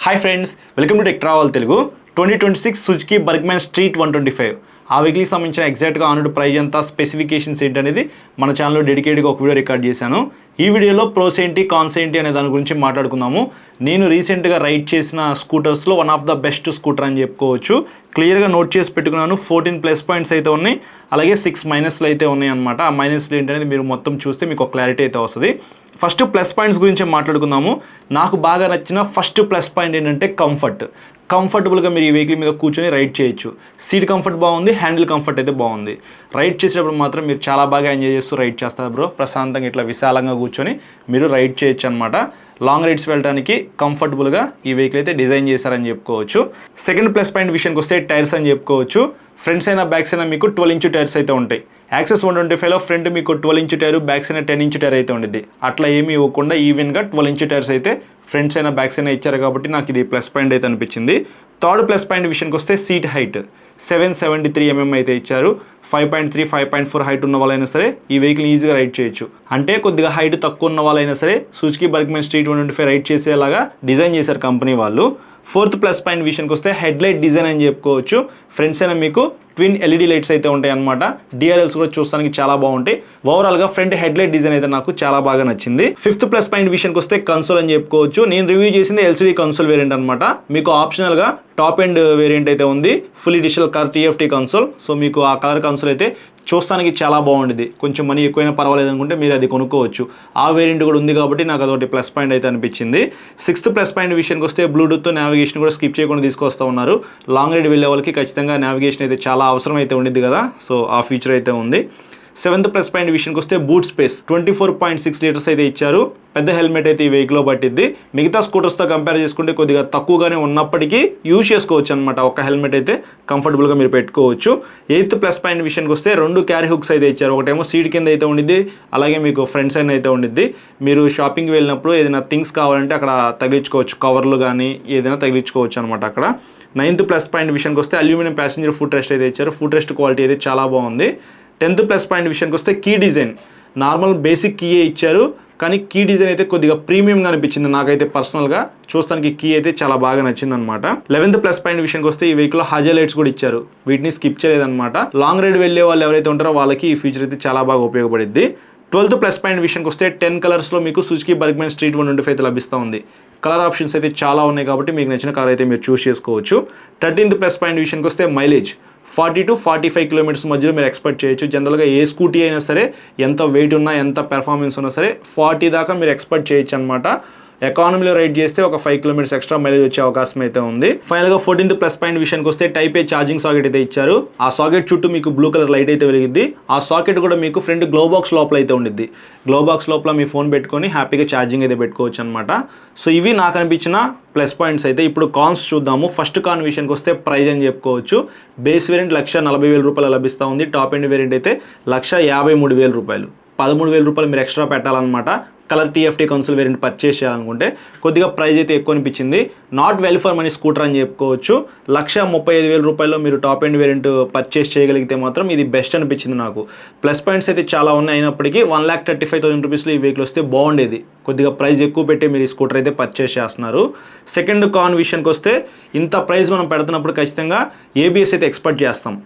Hi friends, welcome to tech travel Telugu. 2026 Suzuki Burgman street 125 ఆ వెహికల్కి సంబంధించిన ఎగ్జాక్ట్గా ఆనర్డ్ ప్రైజ్ ఎంత, స్పెసిఫికేషన్స్ ఏంటి అనేది మన ఛానల్లో డెడికేట్గా ఒక వీడియో రికార్డ్ చేశాను. ఈ వీడియోలో ప్రోస్ ఏంటి, కాన్స్ ఏంటి అనే దాని గురించి మాట్లాడుకుందాము. నేను రీసెంట్గా రైడ్ చేసిన స్కూటర్స్లో one of the best scooter అని చెప్పుకోవచ్చు. క్లియర్గా నోట్ చేసి పెట్టుకున్నాను. 14 ప్లస్ పాయింట్స్ అయితే ఉన్నాయి, అలాగే 6 మైనస్లు అయితే ఉన్నాయి అనమాట. ఆ మైనస్లు ఏంటనేది మీరు మొత్తం చూస్తే మీకు ఒక క్లారిటీ అయితే వస్తుంది. ఫస్ట్ ప్లస్ పాయింట్స్ గురించి మాట్లాడుకుందాము. నాకు బాగా నచ్చిన ఫస్ట్ ప్లస్ పాయింట్ ఏంటంటే కంఫర్టబుల్గా మీరు ఈ వెహికల్ మీద కూర్చొని రైడ్ చేయొచ్చు. సీట్ కంఫర్ట్ బాగుంది, హ్యాండిల్ కంఫర్ట్ అయితే బాగుంది. రైడ్ చేసేటప్పుడు మాత్రం మీరు చాలా బాగా ఎంజాయ్ చేస్తూ రైడ్ చేస్తారు బ్రో. ప్రశాంతంగా ఇట్లా విశాలంగా కూర్చొని మీరు రైడ్ చేయొచ్చు అనమాట. లాంగ్ రైడ్స్ వెళ్ళడానికి కంఫర్టబుల్గా ఈ వెహికల్ అయితే డిజైన్ చేశారని చెప్పుకోవచ్చు. సెకండ్ ప్లస్ పాయింట్ విషయానికి వస్తే టైర్స్ అని చెప్పుకోవచ్చు. ఫ్రంట్స్ అయినా బ్యాక్స్ అయినా మీకు 12 ఇంచ్ టైర్స్ అయితే ఉంటాయి. యాక్సెస్ 125లో ఫ్రంట్ మీకు 12 ఇంచ్ టైర్, బ్యాక్స్ అయినా 10 ఇంచ్ టైర్ అయితే ఉంటుంది. అట్లా ఏమీ ఇవ్వకుండా ఈవెన్గా 12 ఇంచ్ టైర్స్ అయితే ఫ్రంట్స్ అయినా బ్యాక్స్ అయినా ఇచ్చారు కాబట్టి నాకు ఇది ప్లస్ పాయింట్ అయితే అనిపించింది. థర్డ్ ప్లస్ పాయింట్ విషయానికి వస్తే సీట్ హైట్ 773 mm అయితే ఇచ్చారు. 5.3, 5.4 హైట్ ఉన్న వాళ్ళైనా సరే ఈ వెహికల్ ఈజీగా రైడ్ చేయొచ్చు. అంటే కొద్దిగా హైట్ తక్కువ ఉన్న వాళ్ళైనా సరే సుజుకి బర్గ్మ్యాన్ స్ట్రీట్ 125 రైడ్ చేసేలాగా డిజైన్ చేశారు కంపెనీ వాళ్ళు. ఫోర్త్ ప్లస్ పాయింట్ విషయానికి వస్తే హెడ్ లైట్ డిజైన్ అని చెప్పుకోవచ్చు. ఫ్రంట్స్ అయినా మీకు ట్విన్ ఎల్ఈడి లైట్స్ అయితే ఉంటాయి అనమాట. డిఆర్ఎల్స్ కూడా చూస్తానికి చాలా బాగుంటాయి. ఓవరాల్గా ఫ్రంట్ హెడ్ లైట్ డిజైన్ అయితే నాకు చాలా బాగా నచ్చింది. ఫిఫ్త్ ప్లస్ పాయింట్ విషయానికి వస్తే కన్సోల్ అని చెప్పుకోవచ్చు. నేను రివ్యూ చేసింది ఎల్సిడి కన్సోల్ వేరియంట్ అనమాట. మీకు ఆప్షనల్గా టాప్ ఎండ్ వేరియంట్ అయితే ఉంది, fully digital colour TFT console. So మీకు ఆ కలర్ కన్సోల్ అయితే చూస్తానికి చాలా బాగుంటుంది. కొంచెం మనీ ఎక్కువైనా పర్వాలేదు అనుకుంటే మీరు అది కొనుక్కోవచ్చు. ఆ వేరియంట్ కూడా ఉంది కాబట్టి నాకు అదొకటి ప్లస్ పాయింట్ అయితే అనిపించింది. సిక్స్త్ ప్లస్ పాయింట్ విషయానికి వస్తే బ్లూటూత్ నావిగేషన్ కూడా స్కిప్ చేయకుండా తీసుకొస్తూ ఉన్నారు. లాంగ్ రైడ్ వెళ్ళే వాళ్ళకి ఖచ్చితంగా నావిగేషన్ అయితే చాలా అవసరం అయితే ఉండిద్ది కదా, సో ఆ ఫీచర్ అయితే ఉంది. సెవెంత్ ప్లస్ పాయింట్ విషయానికి వస్తే బూట్ స్పేస్ 24.6 లీటర్స్ అయితే ఇచ్చారు. పెద్ద హెల్మెట్ అయితే ఈ వెహికల్లో పట్టిద్ది. మిగతా స్కూటర్స్తో కంపేర్ చేసుకుంటే కొద్దిగా తక్కువగానే ఉన్నప్పటికీ యూజ్ చేసుకోవచ్చు అనమాట. ఒక హెల్మెట్ అయితే కంఫర్టబుల్గా మీరు పెట్టుకోవచ్చు. ఎయిత్ ప్లస్ పాయింట్ విషయానికి వస్తే 2 క్యారీ హుక్స్ అయితే ఇచ్చారు. ఒకటేమో సీట్ కింద అయితే ఉండిద్ది, అలాగే మీకు ఫ్రంట్ సైడ్ అయితే ఉండిద్ది. మీరు షాపింగ్ వెళ్ళినప్పుడు ఏదైనా థింగ్స్ కావాలంటే అక్కడ తగిలించుకోవచ్చు, కవర్లు కానీ ఏదైనా తగిలించుకోవచ్చు అనమాట అక్కడ. నైన్త్ ప్లస్ పాయింట్ విషయానికి వస్తే అల్యూమినియం ప్యాసింజర్ ఫుట్ రెస్ట్ అయితే ఇచ్చారు. ఫుట్ రెస్ట్ క్వాలిటీ అయితే చాలా బాగుంది. 10th ప్లస్ పాయింట్ విషయానికి వస్తే కీ డిజైన్ నార్మల్ బేసిక్ కీయే ఇచ్చారు, కానీ కీ డిజైన్ అయితే కొద్దిగా ప్రీమియంగా అనిపించింది నాకైతే పర్సనల్గా. చూస్తానికి కీ అయితే చాలా బాగా నచ్చింది అనమాట. 11th ప్లస్ పాయింట్ విషయానికి వస్తే ఈ వెహికల్లో హాజర్ లైట్స్ కూడా ఇచ్చారు, వీటిని స్కిప్ చేయలేదన్నమాట. లాంగ్ రైడ్ వెళ్ళే వాళ్ళు ఎవరైతే ఉంటారో వాళ్ళకి ఈ ఫీచర్ అయితే చాలా బాగా ఉపయోగపడుద్ది. 12th ప్లస్ పాయింట్ విషయానికి వస్తే 10 కలర్స్లో మీకు సుజుకి బర్గ్మ్యాన్ స్ట్రీట్ 125 అయితే లభిస్తూ ఉంది. కలర్ ఆప్షన్స్ అయితే చాలా ఉన్నాయి కాబట్టి మీకు నచ్చిన కలర్ అయితే మీరు చూస్ చేసుకోవచ్చు. 13th ప్లస్ పాయింట్ విషయానికి వస్తే మైలేజ్ 40 to 45 కిలోమీటర్స్ మధ్యలో మీరు ఎక్స్పెక్ట్ చేయొచ్చు. జనరల్గా ఏ స్కూటీ అయినా సరే ఎంత వెయిట్ ఉన్నా ఎంత పెర్ఫార్మెన్స్ ఉన్నా సరే 40 దాకా మీరు ఎక్స్పెక్ట్ చేయొచ్చు అనమాట. ఎకానమీలో రైడ్ చేస్తే ఒక 5 కిలోమీటర్స్ ఎక్స్ట్రా మైలేజ్ వచ్చే అవకాశం అయితే ఉంది. ఫైనల్గా 14th ప్లస్ పాయింట్ విషయానికి వస్తే టైప్ ఏ ఛార్జింగ్ సాకెట్ అయితే ఇచ్చారు. ఆ సాకెట్ చుట్టూ మీకు బ్లూ కలర్ లైట్ అయితే వెలిగిద్ది. ఆ సాకెట్ కూడా మీకు ఫ్రంట్ గ్లో బాక్స్ లోపల అయితే ఉండిద్ది. గ్లో బాక్స్ లోపల మీ ఫోన్ పెట్టుకొని హ్యాపీగా ఛార్జింగ్ అయితే పెట్టుకోవచ్చు అనమాట. సో ఇవి నాకు అనిపించిన ప్లస్ పాయింట్స్ అయితే. ఇప్పుడు కాన్స్ చూద్దాము. ఫస్ట్ కాన్ విషయానికి వస్తే ప్రైజ్ అని చెప్పుకోవచ్చు. బేస్ వేరియంట్ 1,40,000 రూపాయలు లభిస్తూ ఉంది. టాప్ ఎండ్ వేరియంట్ అయితే 1,53,000 రూపాయలు. 13,000 రూపాయలు మీరు ఎక్స్ట్రా పెట్టాలన్నమాట. Colour TFT console variant purchase చేయాలనుకుంటే కొద్దిగా ప్రైస్ అయితే ఎక్కువ అనిపించింది. Not well for money scooter అని చెప్పుకోవచ్చు. 1,35,000 రూపాయల్లో మీరు టాప్ ఎండ్ వేరియంట్ పర్చేస్ చేయగలిగితే మాత్రం ఇది బెస్ట్ అనిపించింది నాకు. ప్లస్ పాయింట్స్ అయితే చాలా ఉన్నాయి, అయినప్పటికీ 1,35,000 రూపీస్లో ఈ వెహికల్ వస్తే బాగుండేది. కొద్దిగా ప్రైస్ ఎక్కువ పెట్టి మీరు ఈ స్కూటర్ అయితే పర్చేస్ చేస్తున్నారు. సెకండ్ కాన్ విషయానికి వస్తే ఇంత ప్రైస్ మనం పెడుతున్నప్పుడు ఖచ్చితంగా ఏబిఎస్ అయితే ఎక్స్పెక్ట్ చేస్తాం.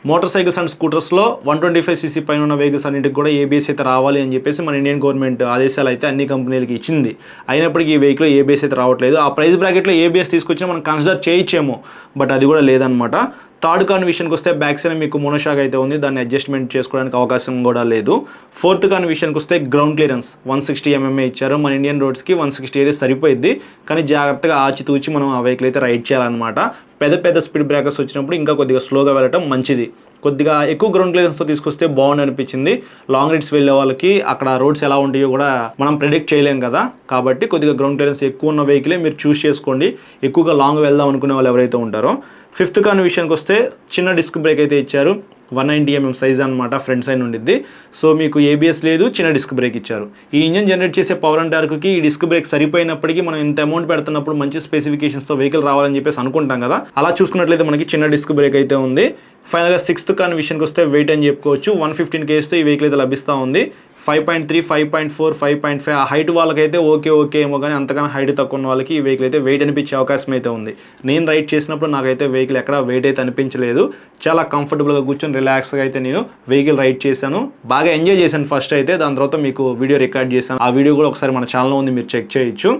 మోటార్ సైకిల్స్ అండ్ స్కూటర్స్లో 125cc పైన ఉన్న వెహికల్స్ అన్నింటికి కూడా ఏబిఎస్ అయితే రావాలి అని చెప్పేసి మన ఇండియన్ గవర్నమెంట్ ఆదేశాలు అయితే అన్ని కంపెనీలకి ఇచ్చింది. అయినప్పటికీ ఈ వెహికల్ ఏబిఎస్ అయితే రావట్లేదు. ఆ ప్రైస్ బ్రాకెట్లో ఏబిఎస్ తీసుకొచ్చినా మనం కన్సిడర్ చేయొచ్చేమో, బట్ అది కూడా లేదనమాట. థర్డ్ కాన్ విషయానికి వస్తే బ్యాక్ సైడ్ మీకు మోనోషాక్ అయితే ఉంది, దాన్ని అడ్జస్ట్మెంట్ చేసుకోవడానికి అవకాశం కూడా లేదు. ఫోర్త్ కాన్ విషయానికి వస్తే గ్రౌండ్ క్లియరెన్స్ 160 mm ఇచ్చారు. మన ఇండియన్ రోడ్స్కి 160 అయితే సరిపోయింది, కానీ జాగ్రత్తగా ఆచితూచి మనం ఆ వెహికల్ అయితే రైడ్ చేయాలన్నమాట. పెద్ద స్పీడ్ బ్రేకర్స్ వచ్చినప్పుడు ఇంకా కొద్దిగా స్లోగా వెళ్ళటం మంచిది. కొద్దిగా ఎక్కువ గ్రౌండ్ క్లియరెన్స్తో తీసుకొస్తే బాగుంది అనిపించింది. లాంగ్ రైడ్స్ వెళ్ళే వాళ్ళకి అక్కడ రోడ్స్ ఎలా ఉంటాయో కూడా మనం ప్రెడిక్ట్ చేయలేం కదా, కాబట్టి కొద్దిగా గ్రౌండ్ క్లియరెన్స్ ఎక్కువ ఉన్న వెహికలే మీరు చూస్ చేసుకోండి, ఎక్కువగా లాంగ్ వెళ్దాం అనుకునే వాళ్ళు ఎవరైతే ఉంటారో. ఫిఫ్త్ కాన్ విషయానికి వస్తే చిన్న డిస్క్ బ్రేక్ అయితే ఇచ్చారు. 190 mm సైజ్ అనమాట, ఫ్రంట్ సైడ్ ఉండిద్ది. సో మీకు ఏబిఎస్ లేదు, చిన్న డిస్క్ బ్రేక్ ఇచ్చారు. ఈ ఇంజన్ జనరేట్ చేసే పవర్ అండ్ టార్క్కి ఈ డిస్క్ బ్రేక్ సరిపోయినప్పటికీ మనం ఇంత అమౌంట్ పెడుతున్నప్పుడు మంచి స్పెసిఫికేషన్స్తో వెహికల్ రావాలని చెప్పేసి అనుకుంటాం కదా, అలా చూసుకున్నట్లయితే మనకి చిన్న డిస్క్ బ్రేక్ అయితే ఉంది. ఫైనల్గా సిక్స్త్ కాన్ విషయానికి వస్తే వెయిట్ అని చెప్పుకోవచ్చు. 115 kgs ఈ వెహికల్ అయితే లభిస్తూ ఉంది. 5.3, 5.4, 5.5 ఆ హైట్ వాళ్ళకైతే ఓకే ఏమో, కానీ అంతకన్నా హైట్ తక్కువ ఉన్న వాళ్ళకి ఈ వెహికల్ అయితే వెయిట్ అనిపించే అవకాశం అయితే ఉంది. నేను రైడ్ చేసినప్పుడు నాకైతే వెహికల్ ఎక్కడ వెయిట్ అయితే అనిపించలేదు. చాలా కంఫర్టబుల్గా కూర్చొని రిలాక్స్గా అయితే నేను వెహికల్ రైడ్ చేశాను. బాగా ఎంజాయ్ చేశాను ఫస్ట్ అయితే. దాని తర్వాత మీకు వీడియో రికార్డ్ చేశాను. ఆ వీడియో కూడా ఒకసారి మన ఛానల్లో ఉంది, మీరు చెక్ చేయొచ్చు.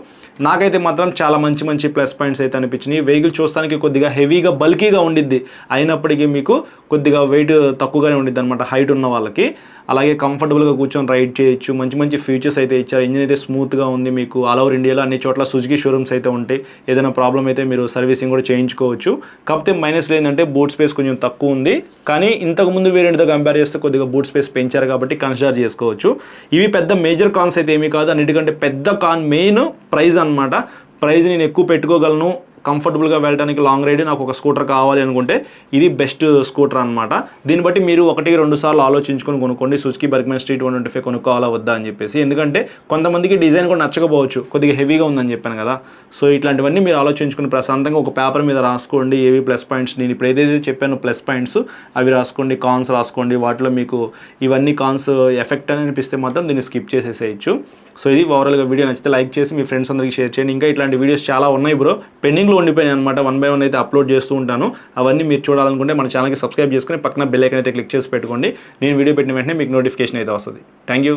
నాకైతే మాత్రం చాలా మంచి ప్లస్ పాయింట్స్ అయితే అనిపించినాయి. వెహికల్ చూస్తానికి కొద్దిగా హెవీగా బల్కీగా ఉండిద్ది, అయినప్పటికీ మీకు కొద్దిగా వెయిట్ తక్కువగానే ఉండిద్ది అనమాట హైట్ ఉన్న వాళ్ళకి. అలాగే కంఫర్టబుల్గా కూర్చొని రైడ్ చేయొచ్చు. మంచి ఫీచర్స్ అయితే ఇచ్చారు. ఇంజిన్ అయితే స్మూత్గా ఉంది. మీకు ఆల్ ఓవర్ ఇండియాలో అన్ని చోట్ల సుజుకి షోరూమ్స్ అయితే ఉంటాయి. ఏదైనా ప్రాబ్లం అయితే మీరు సర్వీసింగ్ కూడా చేయించుకోవచ్చు. కాకపోతే మైనస్లో ఏంటంటే బూట్ స్పేస్ కొంచెం తక్కువ ఉంది, కానీ ఇంతకుముందు వేరియంట్తో కంపేర్ చేస్తే కొద్దిగా బూట్ స్పేస్ పెంచారు కాబట్టి కన్సిడర్ చేసుకోవచ్చు. ఇవి పెద్ద మేజర్ కాన్స్ అయితే ఏమీ కాదు. అన్నిటికంటే పెద్ద కాన్ మెయిన్ ప్రైస్ అనమాట. ప్రైస్ నేను ఎక్కువ పెట్టుకోగలను, కంఫర్టబుల్గా వెళ్ళడానికి లాంగ్ రైడ్ నాకు ఒక స్కూటర్ కావాలి అనుకుంటే ఇది బెస్ట్ స్కూటర్ అనమాట. దీన్ని బట్టి మీరు 1-2 సార్లు ఆలోచించుకొని కొనుక్కోండి సుజుకి బర్గ్మాన్ స్ట్రీట్ 125 కొనుక్కోవాలా వద్దా అని చెప్పేసి. ఎందుకంటే కొంతమందికి డిజైన్ కూడా నచ్చకపోవచ్చు, కొద్దిగా హెవీగా ఉందని చెప్పాను కదా. సో ఇట్లాంటివన్నీ మీరు ఆలోచించుకుని ప్రశాంతంగా ఒక పేపర్ మీద రాసుకోండి ఏవి ప్లస్ పాయింట్స్. నేను ఇప్పుడు ఏదైతే చెప్పాను ప్లస్ పాయింట్స్ అవి రాసుకోండి, కాన్స్ రాసుకోండి. వాటిలో మీకు ఇవన్నీ కాన్స్ ఎఫెక్ట్ అని అనిపిస్తే మాత్రం దీన్ని స్కిప్ చేసేసేయచ్చు. సో ఇది ఓవరాల్గా వీడియో నచ్చితే లైక్ చేసి మీ ఫ్రెండ్స్ అందరికీ షేర్ చేయండి. ఇంకా ఇట్లాంటి వీడియోస్ చాలా ఉన్నాయి బ్రో, పెండింగ్లో ఉండిపోయాయి అనమాట. 1 by 1 అయితే అప్లోడ్ చేస్తూ ఉంటాను. అవన్నీ మీరు చూడాలనుకుంటే మన ఛానల్కి సబ్స్క్రైబ్ చేసుకుని పక్కన బెల్ ఐకాన్ అయితే క్లిక్ చేసి పెట్టుకోండి. నేను వీడియో పెట్టిన వెంటనే మీకు నోటిఫికేషన్ అయితే వస్తుంది. Thank you.